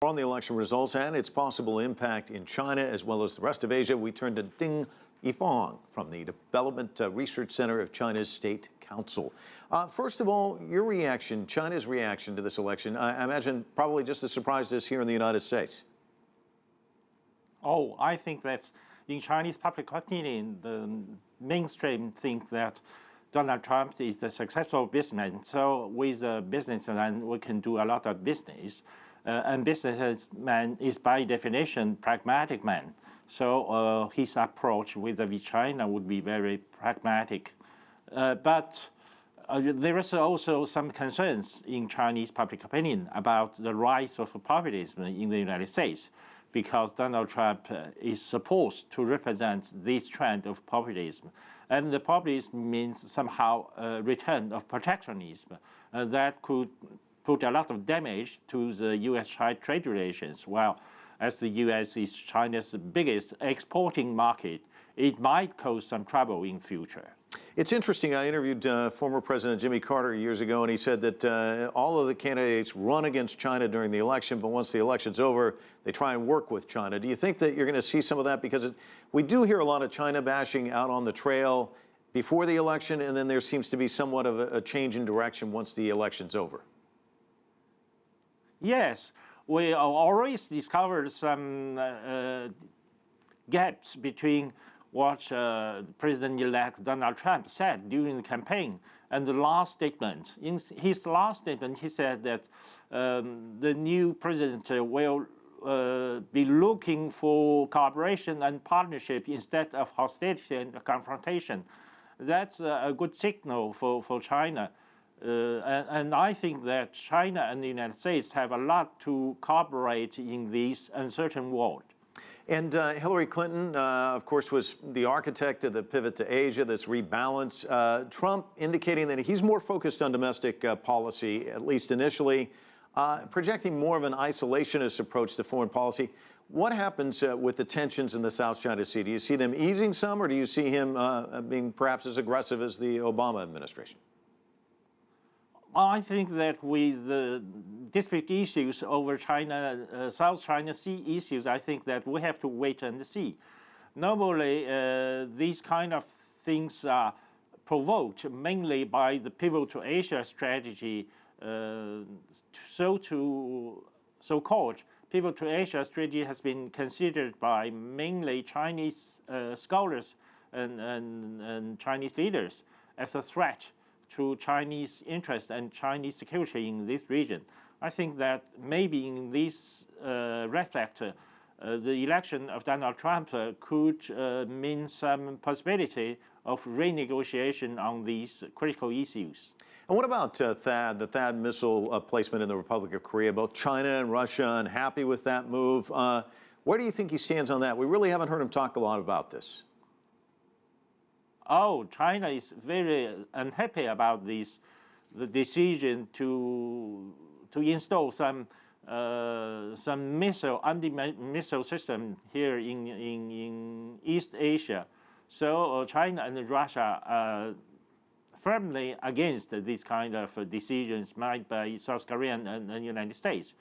On the election results and its possible impact in China as well as the rest of Asia, we turn to Ding Yifan from the Development Research Center of China's State Council. First of all, your reaction, China's reaction to this election, I imagine probably just as surprised as here in the United States. Oh, I think that in Chinese public opinion, the mainstream thinks that Donald Trump is a successful businessman. So with a businessman, we can do a lot of business. And businessman is by definition pragmatic man. So his approach with China would be very pragmatic. But there is also some concerns in Chinese public opinion about the rise of populism in the United States, because Donald Trump is supposed to represent this trend of populism. And the populism means somehow a return of protectionism that could put a lot of damage to the U.S.-China trade relations. Well, as the U.S. is China's biggest exporting market, it might cause some trouble in the future. It's interesting. I interviewed former President Jimmy Carter years ago, and he said that all of the candidates run against China during the election, but once the election's over, they try and work with China. Do you think that you're going to see some of that? Because we do hear a lot of China bashing out on the trail before the election, and then there seems to be somewhat of a change in direction once the election's over. Yes, we always discovered some gaps between what President-elect Donald Trump said during the campaign and the last statement. In his last statement, he said that the new president will be looking for cooperation and partnership instead of hostility and confrontation. That's a good signal for China. And I think that China and the United States have a lot to cooperate in this uncertain world. And Hillary Clinton, of course, was the architect of the pivot to Asia, this rebalance. Trump indicating that he's more focused on domestic policy, at least initially, projecting more of an isolationist approach to foreign policy. What happens with the tensions in the South China Sea? Do you see them easing some, or do you see him being perhaps as aggressive as the Obama administration? I think that with the dispute issues over China, South China Sea issues, I think that we have to wait and see. Normally, these kind of things are provoked mainly by the pivot to Asia strategy. So-called pivot to Asia strategy has been considered by mainly Chinese scholars and Chinese leaders as a threat to Chinese interest and Chinese security in this region. I think that maybe in this respect, the election of Donald Trump could mean some possibility of renegotiation on these critical issues. And what about THAAD, the THAAD missile placement in the Republic of Korea? Both China and Russia unhappy with that move. Where do you think he stands on that? We really haven't heard him talk a lot about this. Oh, China is very unhappy about this, the decision to install some anti-missile system here in East Asia. So China and Russia are firmly against this kind of decisions made by South Korea and the United States.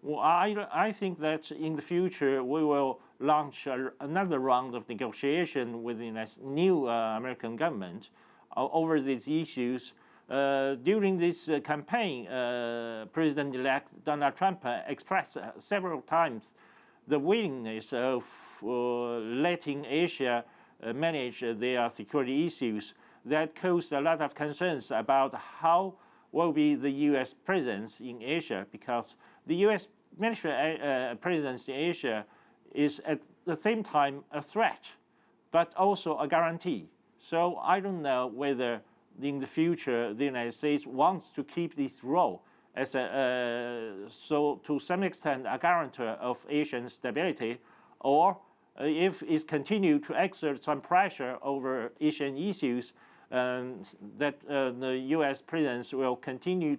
Well, I think that in the future we will launch another round of negotiation with the new American government over these issues. During this campaign, President-elect Donald Trump expressed several times the willingness of letting Asia manage their security issues. That caused a lot of concerns about how will be the U.S. presence in Asia, because the U.S. military presence in Asia is at the same time a threat, but also a guarantee. So I don't know whether in the future the United States wants to keep this role as so to some extent a guarantor of Asian stability, or if it's continued to exert some pressure over Asian issues, that the U.S. presence will continue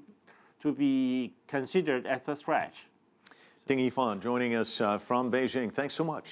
to be considered as a threat. Ding Yifan joining us from Beijing. Thanks so much.